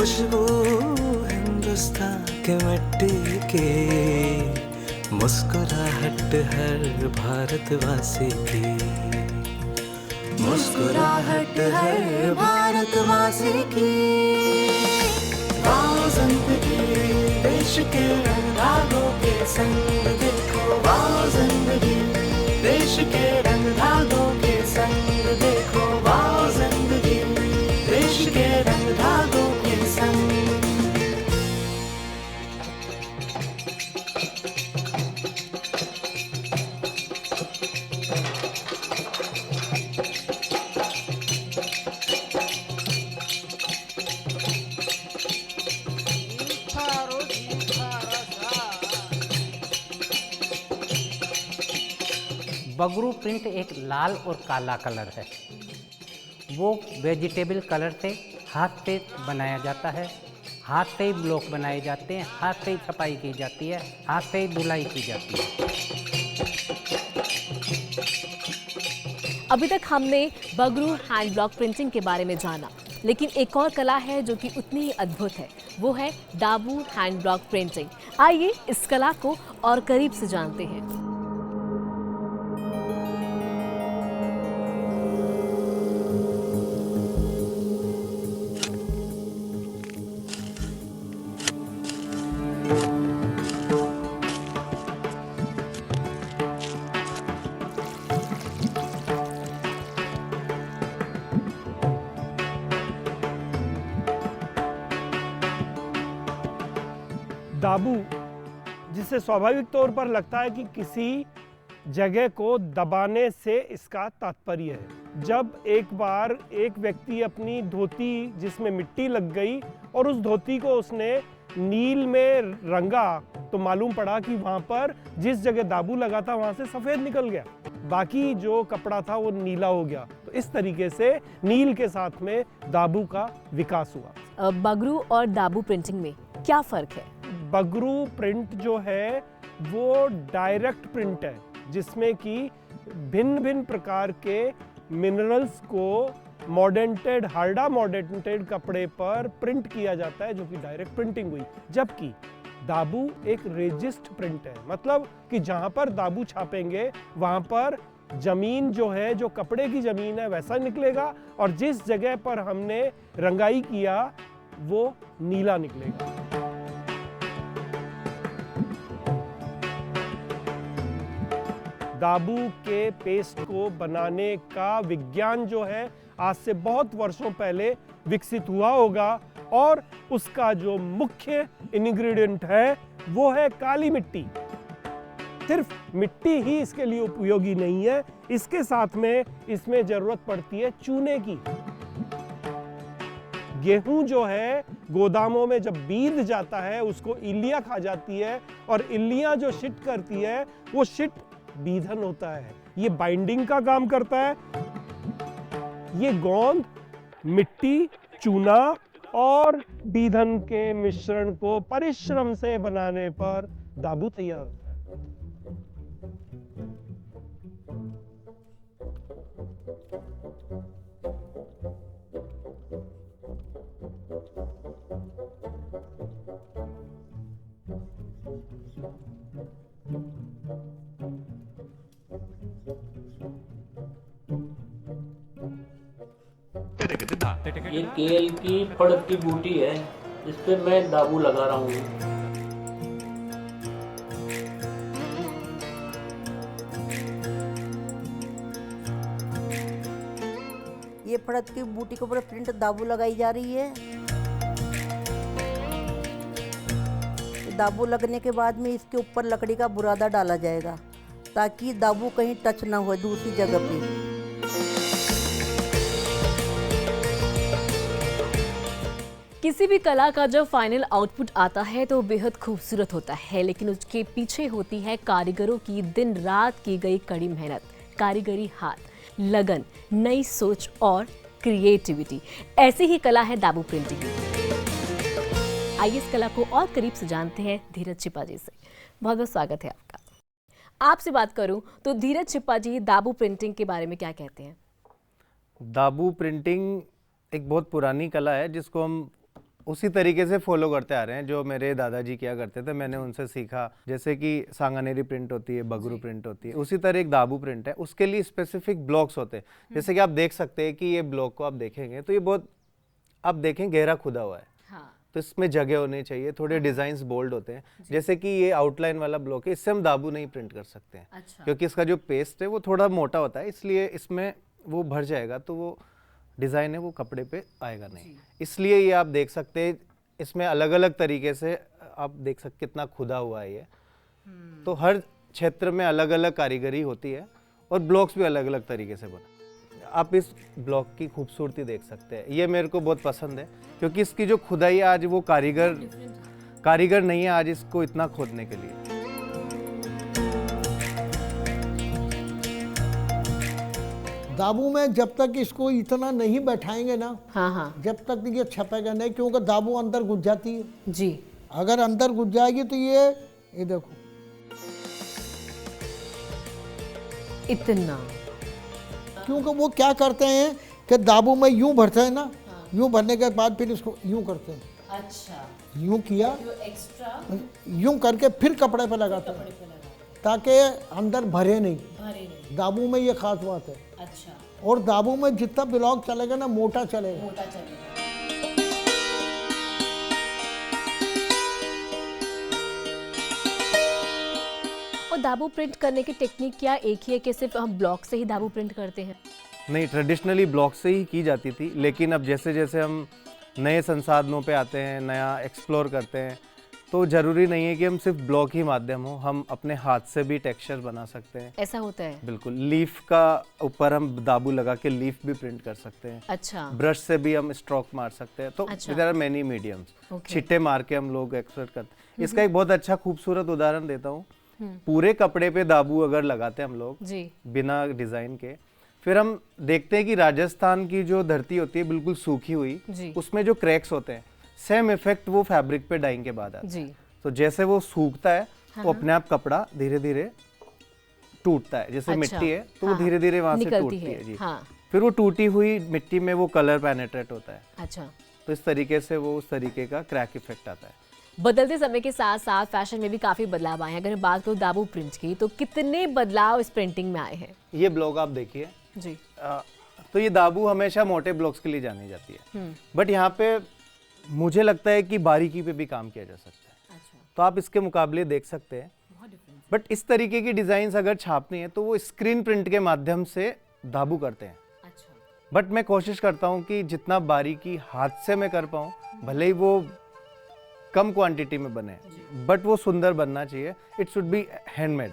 खुशबू हिंदुस्तान के मिट्टी की, मुस्कुराहट हर भारतवासी की, मुस्कुराहट हर भारतवासी की। वाओ जिंदगी देश के रंग-धागों के संग देखो, वाओ जिंदगी देश के रंग-धागों के संग देखो, वाओ जिंदगी देश के रंग-धागों के संग। बगरू प्रिंट एक लाल और काला कलर है। वो वेजिटेबल कलर से हाथ से बनाया जाता है, हाथ से ही ब्लॉक बनाए जाते हैं, हाथ से ही छपाई की जाती है, हाथ से ही धुलाई की जाती है। अभी तक हमने बगरू हैंड ब्लॉक प्रिंटिंग के बारे में जाना, लेकिन एक और कला है जो कि उतनी ही अद्भुत है, वो है दाबू हैंड ब्लॉक प्रिंटिंग। आइए इस कला को और करीब से जानते हैं। दाबू, जिसे स्वाभाविक तौर पर लगता है कि किसी जगह को दबाने से इसका तात्पर्य है। जब एक बार एक व्यक्ति अपनी धोती जिसमें मिट्टी लग गई और उस धोती को उसने नील में रंगा, तो मालूम पड़ा कि वहाँ पर जिस जगह दाबू लगा था वहाँ से सफ़ेद निकल गया, बाकी जो कपड़ा था वो नीला हो गया। तो इस तरीके से नील के साथ में दाबू का विकास हुआ। बगरू और दाबू प्रिंटिंग में क्या फ़र्क है? बगरू प्रिंट जो है वो डायरेक्ट प्रिंट है, जिसमें कि भिन्न भिन्न प्रकार के मिनरल्स को मॉडेंटेड, हार्डा मॉडेंटेड कपड़े पर प्रिंट किया जाता है, जो कि डायरेक्ट प्रिंटिंग हुई। जबकि दाबू एक रेजिस्ट प्रिंट है, मतलब कि जहां पर दाबू छापेंगे वहां पर जमीन जो है, जो कपड़े की जमीन है वैसा निकलेगा, और जिस जगह पर हमने रंगाई किया वो नीला निकलेगा। दाबू के पेस्ट को बनाने का विज्ञान जो है आज से बहुत वर्षों पहले विकसित हुआ होगा, और उसका जो मुख्य इंग्रेडिएंट है वो है काली मिट्टी। सिर्फ मिट्टी ही इसके लिए उपयोगी नहीं है, इसके साथ में इसमें जरूरत पड़ती है चूने की। गेहूं जो है गोदामों में जब बीत जाता है उसको इल्लियां खा जाती है, और इल्लियां जो शिट करती है वो शिट बीधन होता है, ये बाइंडिंग का काम करता है। ये गोंद, मिट्टी, चूना और बीधन के मिश्रण को परिश्रम से बनाने पर दाबू तैयार होता है। ये केल की फड़ की बूटी है, इस पे मैं दाबू लगा रहा हूँ। ये फड़त की बूटी के ऊपर प्रिंट दाबू लगाई जा रही है। दाबू लगने के बाद में इसके ऊपर लकड़ी का बुरादा डाला जाएगा, ताकि दाबू कहीं टच ना हो दूसरी जगह पे। किसी भी कला का जब फाइनल आउटपुट आता है तो बेहद खूबसूरत होता है, लेकिन उसके पीछे होती है कारीगरों की दिन रात की गई कड़ी मेहनत, कारीगरी हाथ, लगन, नई सोच और क्रिएटिविटी। ऐसी ही कला है दाबू प्रिंटिंग। आइए इस कला को और करीब से जानते हैं धीरज छिपा जी से। बहुत बहुत स्वागत है आपका। आपसे बात करूं तो धीरज छिपा जी दाबू प्रिंटिंग के बारे में क्या कहते हैं? दाबू प्रिंटिंग एक बहुत पुरानी कला है, जिसको हम उसी तरीके से फॉलो करते आ रहे हैं जो मेरे दादाजी किया करते थे, मैंने उनसे सीखा। जैसे कि सांगानेरी प्रिंट होती है, बगरू प्रिंट होती है, उसी तरह एक दाबू प्रिंट है, उसके लिए स्पेसिफिक ब्लॉक्स होते हैं। जैसे कि आप देख सकते हैं कि ये ब्लॉक को आप देखेंगे तो ये बहुत, आप देखें गहरा खुदा हुआ है, तो इसमें जगह होनी चाहिए, थोड़े डिजाइन्स बोल्ड होते हैं। जैसे कि ये आउटलाइन वाला ब्लॉक है, इससे हम दाबू नहीं प्रिंट कर सकते हैं। अच्छा। क्योंकि इसका जो पेस्ट है वो थोड़ा मोटा होता है, इसलिए इसमें वो भर जाएगा तो वो डिज़ाइन है वो कपड़े पे आएगा नहीं। इसलिए ये आप देख सकते हैं इसमें अलग अलग तरीके से, आप देख सकते कितना खुदा हुआ है ये। तो हर क्षेत्र में अलग अलग कारीगरी होती है और ब्लॉक्स भी अलग अलग तरीके से बने। आप इस ब्लॉक की खूबसूरती देख सकते हैं, ये मेरे को बहुत पसंद है क्योंकि इसकी जो खुदाई है आज वो कारीगर नहीं है आज इसको इतना खोदने के लिए। दाबू में जब तक इसको इतना नहीं बैठाएंगे ना, हाँ जब तक ये छपेगा नहीं, क्योंकि दाबू अंदर घुस जाती है। जी। अगर अंदर घुस जाएगी तो ये देखो इतना, क्योंकि वो क्या करते हैं कि दाबू में यूं भरते हैं ना, यूं भरने के बाद फिर इसको यूं करते हैं। अच्छा। यूं किया, एक्स्ट्रा यूं करके फिर कपड़े पे लगाते हैं ताकि अंदर भरे नहीं। दाबू में ये खास बात है। अच्छा। और दाबू में जितना ब्लॉक चलेगा ना मोटा चलेगा। और दाबू प्रिंट करने की टेक्निक क्या एक ही है कि सिर्फ हम ब्लॉक से ही दाबू प्रिंट करते हैं? नहीं, ट्रेडिशनली ब्लॉक से ही की जाती थी, लेकिन अब जैसे जैसे हम नए संसाधनों पे आते हैं, नया एक्सप्लोर करते हैं, तो ज़रूरी नहीं है कि हम सिर्फ ब्लॉक ही माध्यम हो, हम अपने हाथ से भी टेक्सचर बना सकते हैं। ऐसा होता है? बिल्कुल। लीफ का ऊपर हम दाबू लगा के लीफ भी प्रिंट कर सकते हैं। अच्छा। ब्रश से भी हम स्ट्रोक मार सकते हैं। तो अच्छा। There are many mediums. छिट्टे मार के हम लोग एक्सपर्ट करते हैं। इसका एक बहुत अच्छा खूबसूरत उदाहरण देता हूँ। पूरे कपड़े पे दाबू अगर लगाते हैं हम लोग जी, बिना डिजाइन के, फिर हम देखते हैं कि राजस्थान की जो धरती होती है बिल्कुल सूखी हुई, उसमें जो क्रैक्स होते हैं, सेम इफेक्ट वो फैब्रिक पे डाइंग के बाद आता है। तो जैसे वो सूखता है तो अपने आप कपड़ा धीरे धीरे टूटता है। जैसे मिट्टी है तो वो धीरे धीरे वहां से टूटती है जी। फिर वो टूटी हुई मिट्टी में वो कलर पेनेट्रेट होता है। अच्छा। तो इस तरीके से वो उस तरीके का क्रैक इफेक्ट आता है। बदलते समय के साथ साथ फैशन में भी काफी बदलाव आए हैं। अगर मैं बात करूँ दाबू प्रिंट की, तो कितने बदलाव इस प्रिंटिंग में आए हैं? ये ब्लॉक आप देखिए जी। तो ये दाबू हमेशा मोटे ब्लॉक्स के लिए जानी जाती है, बट यहाँ पे मुझे लगता है कि बारीकी पे भी काम किया जा सकता है। तो आप इसके मुकाबले देख सकते हैं, बट इस तरीके की डिजाइन अगर छापनी है तो वो स्क्रीन प्रिंट के माध्यम से दाबू करते हैं। बट मैं कोशिश करता हूँ कि जितना बारीकी हाथ से मैं कर पाऊँ, भले ही वो कम क्वांटिटी में बने, बट वो सुंदर बनना चाहिए। It should be handmade.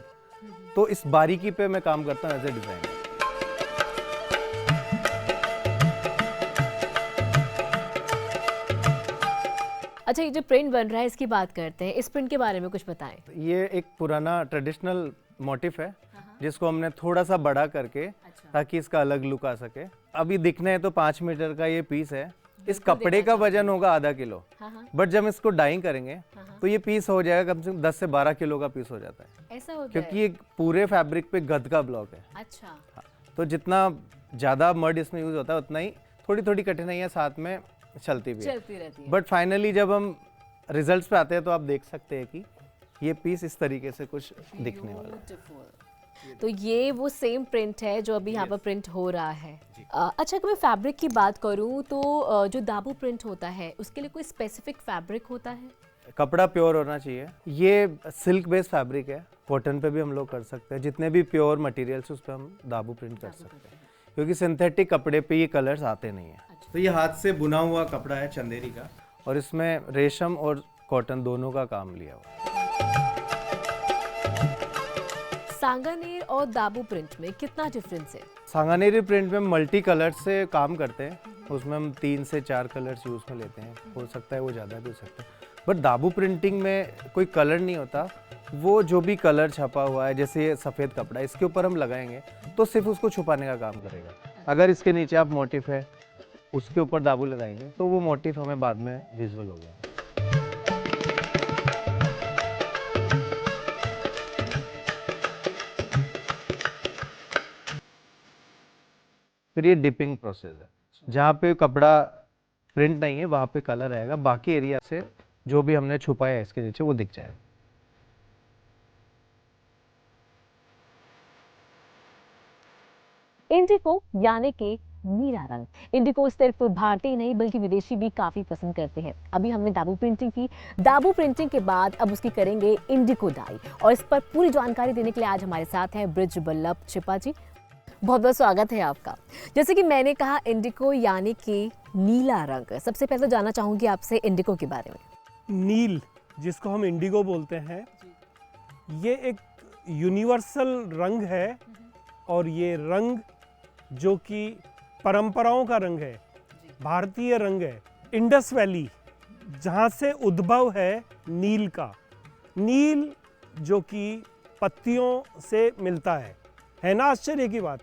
तो इस बारीकी पे मैं काम करता हूँ एज ए डिजाइनर। अच्छा, ये जो प्रिंट बन रहा है इसकी बात करते हैं। इस प्रिंट के बारे में कुछ बताएं। ये एक पुराना ट्रेडिशनल मोटिफ है जिसको हमने थोड़ा सा बड़ा करके ताकि इसका अलग लुक आ सके। अभी दिखने है तो 5 मीटर का ये पीस है। इस कपड़े का वजन होगा आधा किलो, बट जब इसको डाइंग करेंगे तो ये पीस हो जाएगा कम से कम 10 से 12 किलो का पीस हो जाता है। ऐसा होता क्योंकि ये पूरे फैब्रिक पे गद का ब्लॉक है। अच्छा। हाँ, तो जितना ज्यादा मड इसमें यूज होता है उतना ही थोड़ी थोड़ी कठिनाइयाँ साथ में चलती भी है। बट फाइनली जब हम रिजल्ट्स पे आते हैं तो आप देख सकते हैं कि ये पीस इस तरीके से कुछ दिखने वाला है। तो ये वो सेम प्रिंट है जो अभी यहाँ पर प्रिंट हो रहा है। अच्छा, अगर मैं फैब्रिक की बात करूँ तो जो दाबू प्रिंट होता है उसके लिए कोई स्पेसिफिक फैब्रिक होता है? कपड़ा प्योर होना चाहिए। ये सिल्क बेस्ड फैब्रिक है, कॉटन पे भी हम लोग कर सकते हैं। जितने भी प्योर मटेरियल्स उस पर हम दाबू प्रिंट कर सकते हैं, क्योंकि सिंथेटिक कपड़े पे ये कलर्स आते नहीं हैं। तो ये हाथ से बुना हुआ कपड़ा है चंदेरी का, और इसमें रेशम और कॉटन दोनों का काम लिया हुआ। सांगानेर और दाबू प्रिंट में कितना डिफरेंस है? सांगानेरी प्रिंट में मल्टी कलर से काम करते हैं, उसमें हम 3 से 4 कलर्स यूज में लेते हैं। हो सकता है वो ज़्यादा भी हो सकता है, बट दाबू प्रिंटिंग में कोई कलर नहीं होता। वो जो भी कलर छपा हुआ है, जैसे ये सफ़ेद कपड़ा, इसके ऊपर हम लगाएंगे तो सिर्फ उसको छुपाने का काम करेगा। अगर इसके नीचे आप मोटिफ है उसके ऊपर दाबू लगाएंगे तो वो मोटिफ हमें बाद में विजुअल हो गया। फिर ये डिपिंग प्रोसेस है, जहाँ पे कपड़ा प्रिंट नहीं है, वहाँ पे कलर आएगा, बाकी एरिया से जो भी हमने छुपाया है इसके नीचे वो दिख जाएगा। इंडिको यानी कि नीला रंग। इंडिको सिर्फ भारतीय नहीं बल्कि विदेशी भी काफी पसंद करते हैं। अभी हमने दाबू प्रिंटिंग की, दाबू प्रिंटिंग के बाद अब उसकी करेंगे इंडिको डाई, और इस पर पूरी जानकारी देने के लिए आज हमारे साथ हैं ब्रिज बल्लभ छिपा जी। बहुत बहुत स्वागत है आपका। जैसे कि मैंने कहा इंडिको यानी कि नीला रंग, सबसे पहले तो जानना चाहूंगी आपसे इंडिको के बारे में। नील, जिसको हम इंडिगो बोलते हैं, ये एक यूनिवर्सल रंग है, और ये रंग जो कि परंपराओं का रंग है, भारतीय रंग है। इंडस वैली जहाँ से उद्भव है नील का, नील जो कि पत्तियों से मिलता है ना आश्चर्य की बात।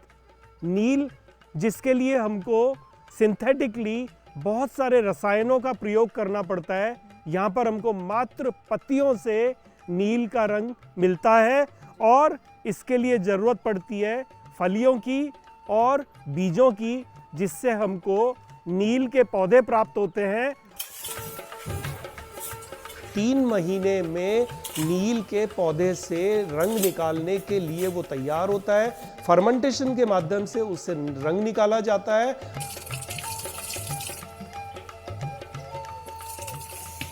नील जिसके लिए हमको सिंथेटिकली बहुत सारे रसायनों का प्रयोग करना पड़ता है, यहाँ पर हमको मात्र पत्तियों से नील का रंग मिलता है, और इसके लिए ज़रूरत पड़ती है फलियों की और बीजों की, जिससे हमको नील के पौधे प्राप्त होते हैं। 3 महीने में नील के पौधे से रंग निकालने के लिए वो तैयार होता है। फर्मेंटेशन के माध्यम से उससे रंग निकाला जाता है।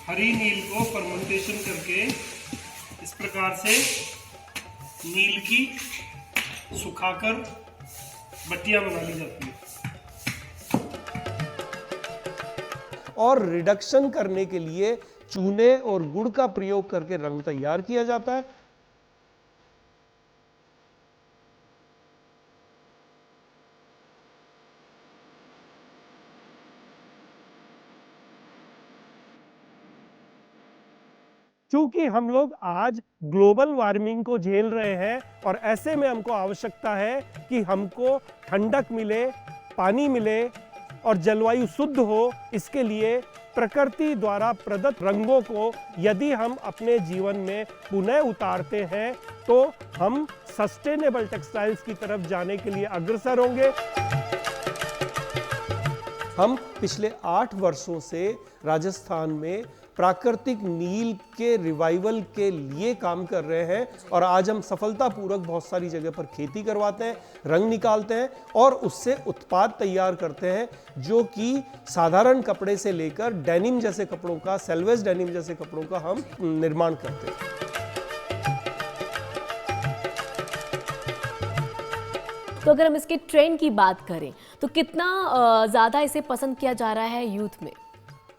हरी नील को फर्मेंटेशन करके इस प्रकार से नील की सुखाकर बत्तियां बना ली जाती है, और रिडक्शन करने के लिए चूने और गुड़ का प्रयोग करके रंग तैयार किया जाता है। क्योंकि हम लोग आज ग्लोबल वार्मिंग को झेल रहे हैं, और ऐसे में हमको आवश्यकता है कि हमको ठंडक मिले, पानी मिले और जलवायु शुद्ध हो। इसके लिए प्रकृति द्वारा प्रदत्त रंगों को यदि हम अपने जीवन में पुनः उतारते हैं तो हम सस्टेनेबल टेक्सटाइल्स की तरफ जाने के लिए अग्रसर होंगे। हम पिछले 8 वर्षों से राजस्थान में प्राकृतिक नील के रिवाइवल के लिए काम कर रहे हैं, और आज हम सफलतापूर्वक बहुत सारी जगह पर खेती करवाते हैं, रंग निकालते हैं और उससे उत्पाद तैयार करते हैं, जो कि साधारण कपड़े से लेकर डेनिम जैसे कपड़ों का, सेल्वेज डेनिम जैसे कपड़ों का हम निर्माण करते हैं। तो अगर हम इसके ट्रेंड की बात करें तो कितना ज़्यादा इसे पसंद किया जा रहा है यूथ में?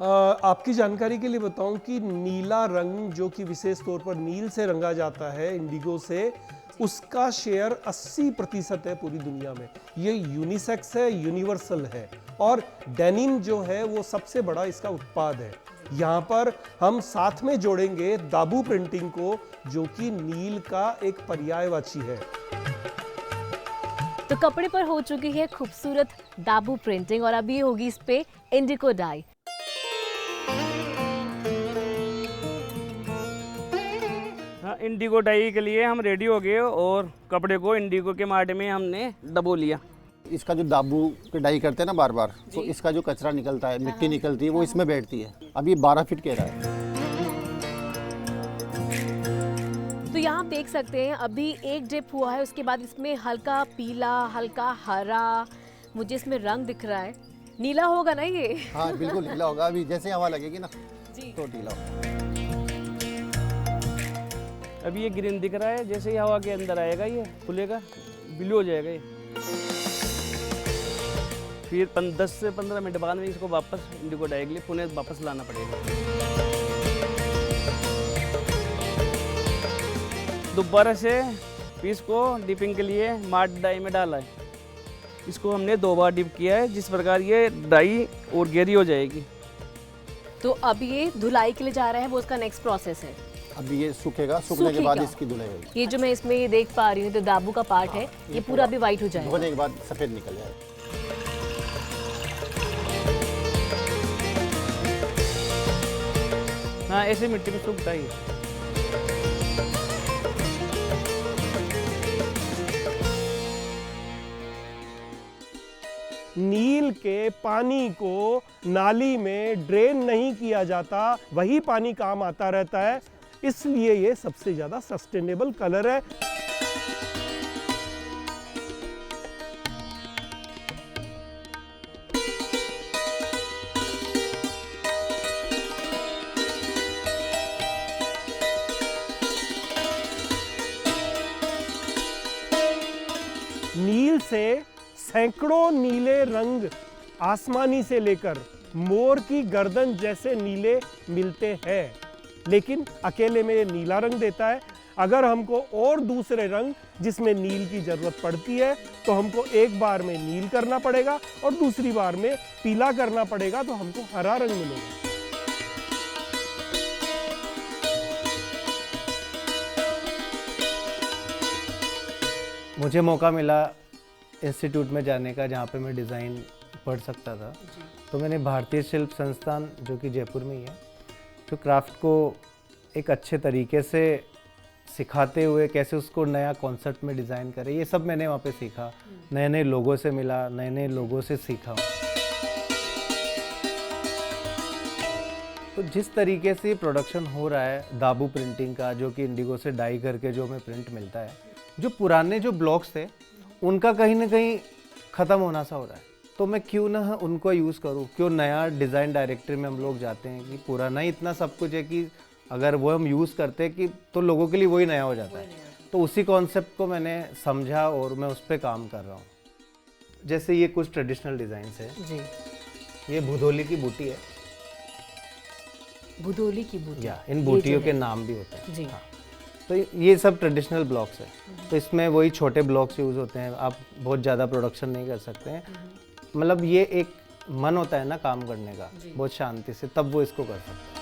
आपकी जानकारी के लिए बताऊं कि नीला रंग जो कि विशेष तौर पर नील से रंगा जाता है, इंडिगो से, उसका शेयर 80% है पूरी दुनिया में। ये यूनिसेक्स है, यूनिवर्सल है, और डेनिम जो है वो सबसे बड़ा इसका उत्पाद है। यहाँ पर हम साथ में जोड़ेंगे दाबू प्रिंटिंग को, जो कि नील का एक पर्यायवाची है। तो कपड़े पर हो चुकी है खूबसूरत दाबू प्रिंटिंग, और अभी होगी इस पे इंडिको डाई। हाँ, इंडिगो डाई के लिए हम रेडी हो गए, और कपड़े को इंडिगो के माटे में हमने दबो लिया। इसका जो दाबू पे डाई करते हैं ना बार बार, तो इसका जो कचरा निकलता है, मिट्टी निकलती है, वो इसमें बैठती है। अब ये 12 फीट कह रहा है। तो यहाँ आप देख सकते हैं अभी एक डिप हुआ है, उसके बाद इसमें हल्का पीला, हल्का हरा, मुझे इसमें रंग दिख रहा है। नीला होगा ना ये? हाँ बिल्कुल नीला होगा। अभी जैसे हवा लगेगी ना तो नीला होगा। अभी ये ग्रीन दिख रहा है, जैसे ही हवा के अंदर आएगा ये खुलेगा, ब्लू हो जाएगा ये। फिर 10 से 15 मिनट बाद में इसको वापस इंडिगो डाई के लिए पुणे वापस लाना पड़ेगा। दोबारा से पीस को डिपिंग के लिए मार्ट डाई में डाला है। इसको हमने 2 बार डिप किया है, जिस प्रकार ये डाई और गहरी हो जाएगी। तो अब ये धुलाई के लिए जा रहा है, वो उसका नेक्स्ट प्रोसेस है। अभी ये सूखेगा, सूखने के बाद इसकी धुलाई होगी। ये जो मैं इसमें ये देख पा रही हूँ, तो दाबू का पार्ट है, ये पूरा अभी वाइट हो जाएगा। धोने के बाद सफेद निकल जाएगा। हाँ, ऐसे मिट्टी में सूखता ही है। नील के पानी को नाली में ड्रेन नहीं किया जाता, वही पानी काम आता रहता है, इसलिए ये सबसे ज़्यादा सस्टेनेबल कलर है। नील से सैकड़ों नीले रंग आसमानी से लेकर मोर की गर्दन जैसे नीले मिलते हैं, लेकिन अकेले में ये नीला रंग देता है। अगर हमको और दूसरे रंग जिसमें नील की जरूरत पड़ती है तो हमको एक बार में नील करना पड़ेगा और दूसरी बार में पीला करना पड़ेगा, तो हमको हरा रंग मिलेगा। मुझे मौका मिला इंस्टीट्यूट में जाने का जहाँ पे मैं डिज़ाइन पढ़ सकता था, तो मैंने भारतीय शिल्प संस्थान जो कि जयपुर में ही है, तो क्राफ्ट को एक अच्छे तरीके से सिखाते हुए कैसे उसको नया कॉन्सेप्ट में डिज़ाइन करें, ये सब मैंने वहाँ पे सीखा। नए नए लोगों से मिला, नए नए लोगों से सीखा। तो जिस तरीके से प्रोडक्शन हो रहा है दाबू प्रिंटिंग का, जो कि इंडिगो से डाई करके जो हमें प्रिंट मिलता है, जो पुराने जो ब्लॉक्स थे उनका कहीं ना कहीं ख़त्म होना सा हो रहा है, तो मैं क्यों ना उनको यूज़ करूँ, क्यों नया डिज़ाइन डायरेक्टरी में हम लोग जाते हैं कि पुराना ही इतना सब कुछ है कि अगर वो हम यूज़ करते हैं कि तो लोगों के लिए वही नया हो जाता है। तो उसी कॉन्सेप्ट को मैंने समझा और मैं उस पर काम कर रहा हूँ। जैसे ये कुछ ट्रेडिशनल डिज़ाइंस है जी, ये भुदोली की बूटी है। भुदोली की बूटी, या इन बूटियों के नाम भी होते हैं जी। हाँ। तो ये सब ट्रेडिशनल ब्लॉक्स है, तो इसमें वही छोटे ब्लॉक्स यूज़ होते हैं, आप बहुत ज़्यादा प्रोडक्शन नहीं कर सकते हैं। मतलब ये एक मन होता है ना काम करने का, बहुत शांति से, तब वो इसको कर सकते हैं।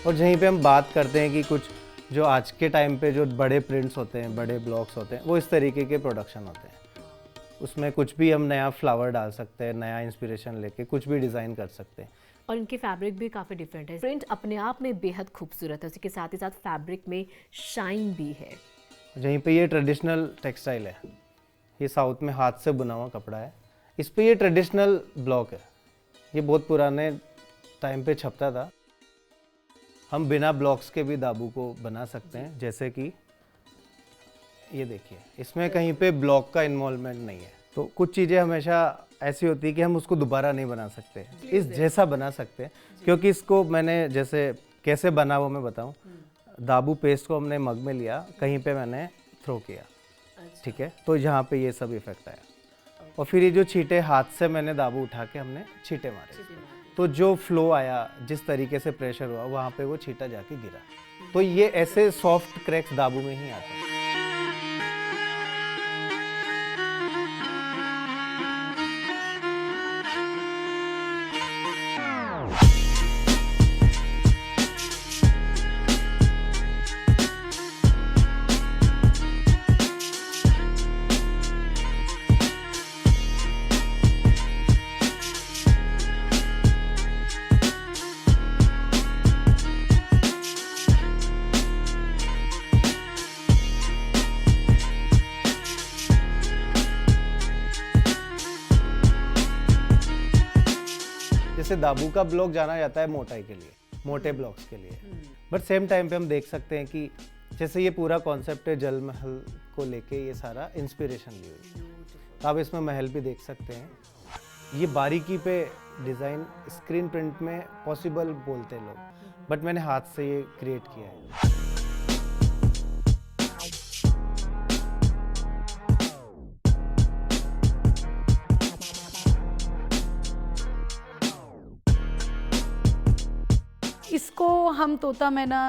और यहीं पे हम बात करते हैं कि कुछ जो आज के टाइम पे जो बड़े प्रिंट्स होते हैं, बड़े ब्लॉक्स होते हैं, वो इस तरीके के प्रोडक्शन होते हैं। उसमें कुछ भी हम नया फ्लावर डाल सकते हैं, नया इंस्पिरेशन लेके कुछ भी डिज़ाइन कर सकते हैं। और इनके फैब्रिक भी काफ़ी डिफरेंट है। प्रिंट अपने आप में बेहद खूबसूरत है, उसके साथ ही साथ फैब्रिक में शाइन भी है। यहीं पे ये ट्रेडिशनल टेक्सटाइल है, ये साउथ में हाथ से बुना हुआ कपड़ा है। इस पे ये ट्रेडिशनल ब्लॉक है, ये बहुत पुराने टाइम पे छपता था। हम बिना ब्लॉक्स के भी दाबू को बना सकते हैं, जैसे कि ये देखिए, इसमें कहीं पे ब्लॉक का इन्वॉल्वमेंट नहीं है। तो कुछ चीज़ें हमेशा ऐसी होती है कि हम उसको दोबारा नहीं बना सकते, इस जैसा बना सकते हैं, क्योंकि इसको मैंने जैसे कैसे बना वो मैं बताऊं। दाबू पेस्ट को हमने मग में लिया, कहीं पे मैंने थ्रो किया, ठीक है, तो यहाँ पे ये सब इफेक्ट आया। और फिर ये जो छींटे हाथ से मैंने दाबू उठा के हमने छींटे मारे, तो जो फ्लो आया, जिस तरीके से प्रेशर हुआ, वहाँ पे वो छींटा जाके गिरा। तो ये ऐसे सॉफ्ट क्रैक्स दाबू में ही आते हैं। जैसे दाबू का ब्लॉक जाना जाता है मोटाई के लिए, मोटे ब्लॉक्स के लिए, बट सेम टाइम पे हम देख सकते हैं कि जैसे ये पूरा कॉन्सेप्ट है जल महल को लेके, ये सारा इंस्पिरेशन ली हुई है। तो आप इसमें महल भी देख सकते हैं। ये बारीकी पे डिज़ाइन स्क्रीन प्रिंट में पॉसिबल बोलते हैं लोग, बट मैंने हाथ से ये क्रिएट किया है। इसको हम तोता मैना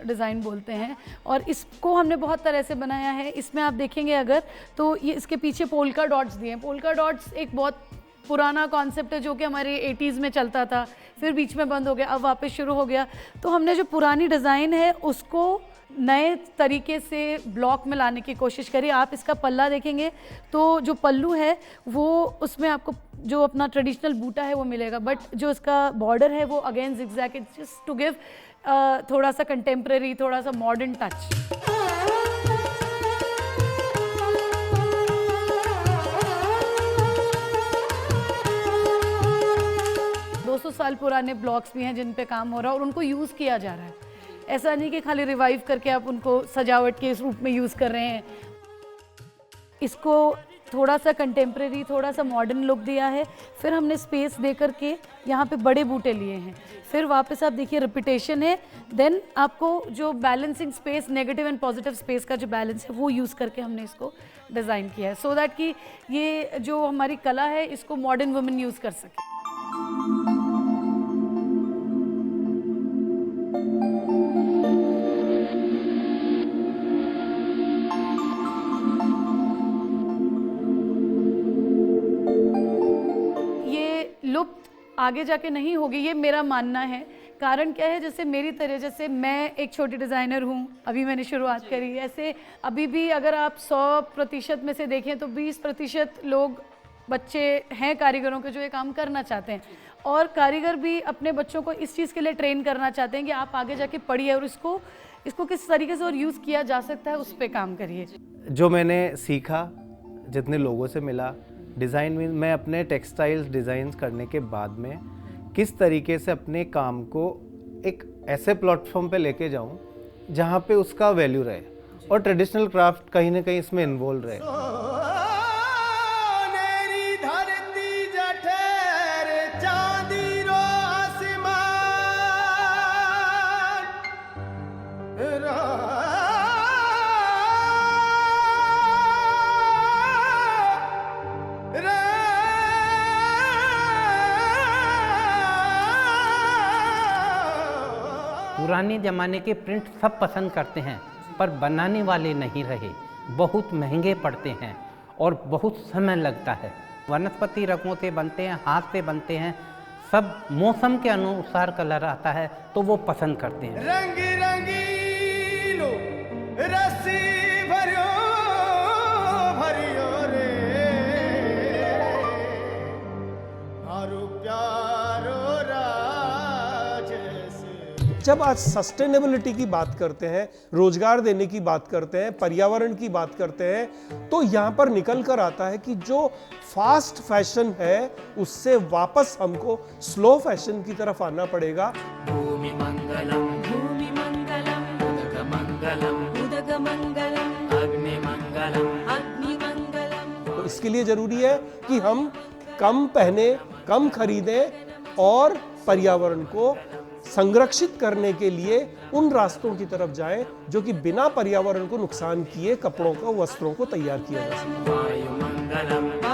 डिज़ाइन बोलते हैं और इसको हमने बहुत तरह से बनाया है। इसमें आप देखेंगे अगर तो ये इसके पीछे पोल्का डॉट्स दिए हैं। पोल्का डॉट्स एक बहुत पुराना कॉन्सेप्ट है जो कि हमारे 80s में चलता था, फिर बीच में बंद हो गया, अब वापस शुरू हो गया। तो हमने जो पुरानी डिज़ाइन है उसको नए तरीके से ब्लॉक में लाने की कोशिश करिए। आप इसका पल्ला देखेंगे तो जो पल्लू है वो उसमें आपको जो अपना ट्रेडिशनल बूटा है वो मिलेगा, बट जो इसका बॉर्डर है वो again zigzag, it's just to give थोड़ा सा कंटेम्प्रेरी, थोड़ा सा मॉडर्न टच। 200 साल पुराने ब्लॉक्स भी हैं जिन पे काम हो रहा है और उनको यूज़ किया जा रहा है। ऐसा नहीं कि खाली रिवाइव करके आप उनको सजावट के रूप में यूज़ कर रहे हैं। इसको थोड़ा सा कंटेम्प्रेरी, थोड़ा सा मॉडर्न लुक दिया है। फिर हमने स्पेस दे करके यहाँ पे बड़े बूटे लिए हैं। फिर वापस आप देखिए रिपीटेशन है, देन आपको जो balancing space, negative and positive space का जो बैलेंस है वो यूज़ करके हमने इसको डिज़ाइन किया है, सो दैट कि ये जो हमारी कला है इसको मॉडर्न वुमेन यूज़ कर सके। लुप्त आगे जाके नहीं होगी, ये मेरा मानना है। कारण क्या है, जैसे मेरी तरह, जैसे मैं एक छोटी डिज़ाइनर हूँ, अभी मैंने शुरुआत करी, ऐसे अभी भी अगर आप 100% में से देखें तो 20% लोग बच्चे हैं कारीगरों के जो ये काम करना चाहते हैं, और कारीगर भी अपने बच्चों को इस चीज़ के लिए ट्रेन करना चाहते हैं कि आप आगे जाके पढ़िए और इसको किस तरीके से और यूज़ किया जा सकता है उस पर काम करिए। जो मैंने सीखा, जितने लोगों से मिला, डिज़ाइन में मैं अपने टेक्सटाइल्स डिज़ाइन करने के बाद में किस तरीके से अपने काम को एक ऐसे प्लेटफॉर्म पे लेके जाऊं जहां पे उसका वैल्यू रहे और ट्रेडिशनल क्राफ्ट कहीं ना कहीं इसमें इन्वॉल्व रहे। पुराने ज़माने के प्रिंट सब पसंद करते हैं, पर बनाने वाले नहीं रहे। बहुत महंगे पड़ते हैं और बहुत समय लगता है। वनस्पति रंगों से बनते हैं, हाथ से बनते हैं, सब मौसम के अनुसार कलर आता है तो वो पसंद करते हैं। रंग रंगीलो रसी भरियो भरियो रे हारू प्यारो जब आज सस्टेनेबिलिटी की बात करते हैं, रोजगार देने की बात करते हैं, पर्यावरण की बात करते हैं, तो यहाँ पर निकल कर आता है कि जो फास्ट फैशन है उससे वापस हमको स्लो फैशन की तरफ आना पड़ेगा। भूमि मंगलम उदक मंगलम अग्नि मंगलम। तो इसके लिए जरूरी है कि हम कम पहने, कम खरीदें और पर्यावरण को संरक्षित करने के लिए उन रास्तों की तरफ जाएं जो कि बिना पर्यावरण को नुकसान किए कपड़ों को, वस्त्रों को तैयार किया जा सके।